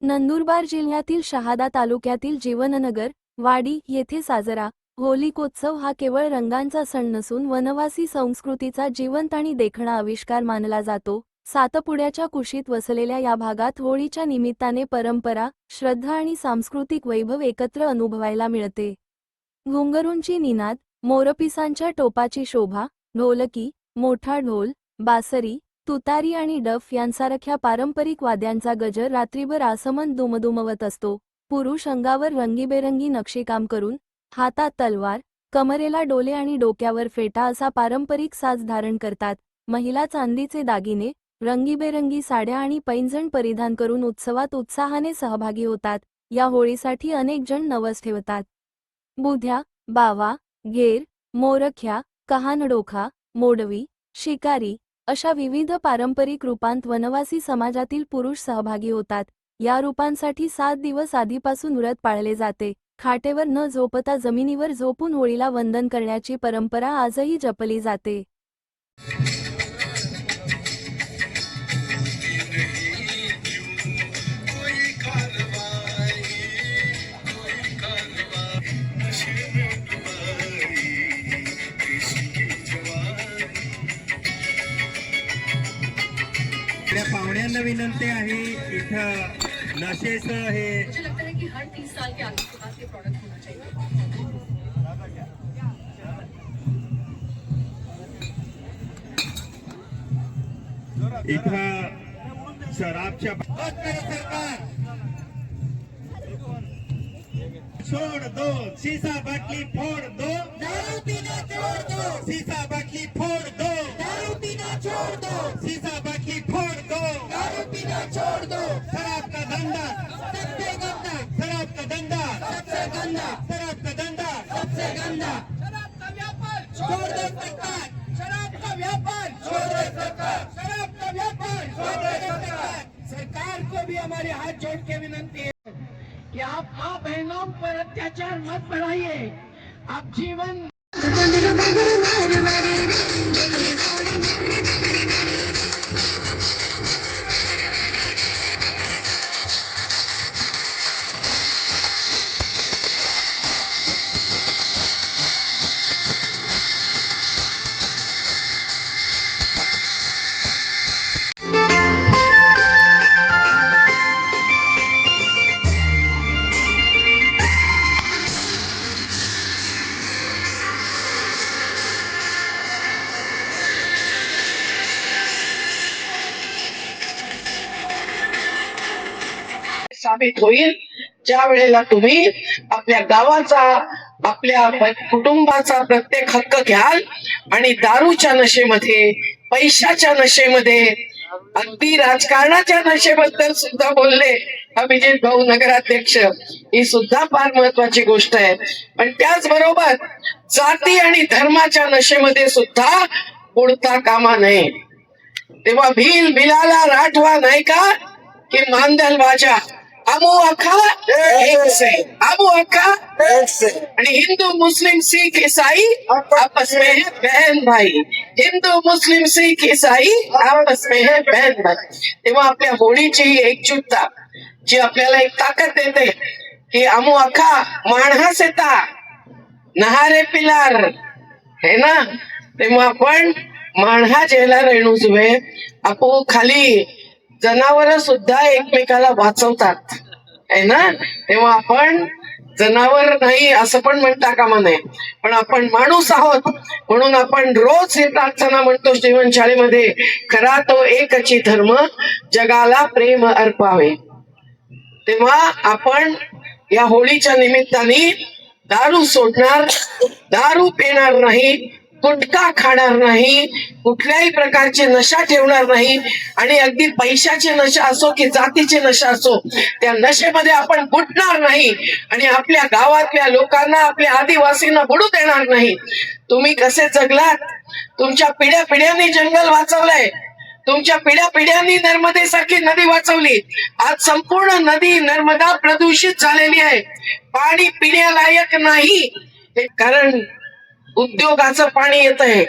नंदुरबार जिल्ह्यातील शहादा तालुक्यातील जीवननगर वाडी येथे साजरा होलिकोत्सव हा केवळ रंगांचा सण नसून वनवासी संस्कृतीचा जिवंत आणि देखणा आविष्कार मानला जातो। सातपुड्याच्या कुशीत वसलेल्या या भागात होळीच्या निमित्ताने परंपरा, श्रद्धा आणि सांस्कृतिक वैभव एकत्र अनुभवायला मिळते। घुंगरूंची निनाद, मोरपिसांच्या टोपाची शोभा, ढोलकी, मोठा ढोल, बासरी, तुतारी आणि डफ यांसारख्या पारंपरिक वाद्यांचा गजर रात्रीभर आसमंत दुमदुमवत असतो। पुरुष अंगावर रंगीबेरंगी नक्षीकाम करून, हातात तलवार, कमरेला डोले आणि डोक्यावर फेटा असा पारंपरिक साज धारण करतात। महिला चांदीचे दागिने, रंगीबेरंगी साड्या आणि पैंजण परिधान करून उत्सवात उत्साहाने सहभागी होतात। या होळीसाठी अनेक जण नवस ठेवतात। बुध्या, बावा, घेर, मोरख्या, कहानडोखा, मोडवी, शिकारी अशा विविध पारंपरिक रूपांत वनवासी समाजातील पुरुष सहभागी होतात। या रूपांसाठी 7 दिवस आधीपासून व्रत पाळले जाते। खाटेवर न झोपता जमिनीवर झोपून होळीला वंदन करण्याची परंपरा आजही जपली जाते। पाहुण्यांना विनंती आहे, इथं नशेचं हे मुझे लगता है कि हर 30 साल के आगे के बाद ये प्रोडक्ट होना चाहिए। इथं शराबच्या सरकार छोड़ दो, शीशा बाटली फोड़ दो, दारू पीना छोड़ दो, शीशा बाटली फोड़ दो, दारू पीना छोड़ दो, शीशा बाटली फोड़ दो, दारू पीना छोड़ दो। शराब का धंधा सबसे गंदा, शराब का धंधा सबसे गंदा, शराब का धंधा सबसे गंदा। शराब का व्यापार छोड़ दो सरकार, शराब का व्यापार छोड़ दो सरकार, शराब का व्यापार छोड़ दो सरकार। सरकार को भी हमारे हाथ जोड़ के विनंती है कि आप माँ बहनों पर अत्याचार मत बढ़ाइए। आप जीवन साबित होईल ज्या वेळेला तुम्ही आपल्या गावाचा, आपल्या कुटुंबाचा प्रत्येक हक्क घ्याल आणि दारूच्या नशेमध्ये, पैशाच्या नशेमध्ये, अगदी राजकारणाच्या नशेबद्दल सुद्धा बोलले अभिजित भाऊ नगराध्यक्ष, ही सुद्धा फार महत्वाची गोष्ट आहे। पण त्याचबरोबर जाती आणि धर्माच्या नशेमध्ये सुद्धा बुडता कामा नये। तेव्हा भील भिलाला राठवा नाही का कि मांदल वाजा, अमो अखा एक से, अमो अखा एक से। आणि हिंदू मुस्लिम सिख ईसाई आपस में है बहन भाई, हिंदू मुस्लिम सिख ईसाई आपस में है बहन भाई। तेव्हा आपल्या होळीची ही एकजुटता जी आपल्याला एक ताकद देते की अमो अखा माणहा सेता नहारे पिलार है ना। तेव्हा आपण माणहा जेला रेणू जुवे, आपो खाली जनावर सुद्धा एकमेकाला वाचवतात है ना। तेव्हा आपण जनावर नाही असं पण म्हणता कामा नये, पण आपण माणूस आहोत म्हणून आपण रोज हे प्रार्थना म्हणतो जीवनशाळेमध्ये, खरा तो एकची धर्म जगाला प्रेम अर्पावे। तेव्हा आपण या होळीच्या निमित्ताने दारू सोडणार, दारू पिणार नाही, गुटखा खाणार नाही, कुठल्याही प्रकारची नशा ठेवणार नाही, आणि अगदी पैशाची नशा असो की जातीची नशा असो त्या नशेमध्ये आपण बुडणार नाही, आणि आपल्या गावातल्या लोकांना, आपल्या आदिवासींना बुडू देणार नाही। तुम्ही कसे जगलात, तुमच्या पिढ्या पिढ्यांनी जंगल वाचवलंय, तुमच्या पिढ्या पिढ्यांनी नर्मदे सारखी नदी वाचवली। आज संपूर्ण नदी नर्मदा प्रदूषित झालेली आहे, पाणी पिण्यालायक नाही, कारण उद्योगाचं पाणी येत आहे,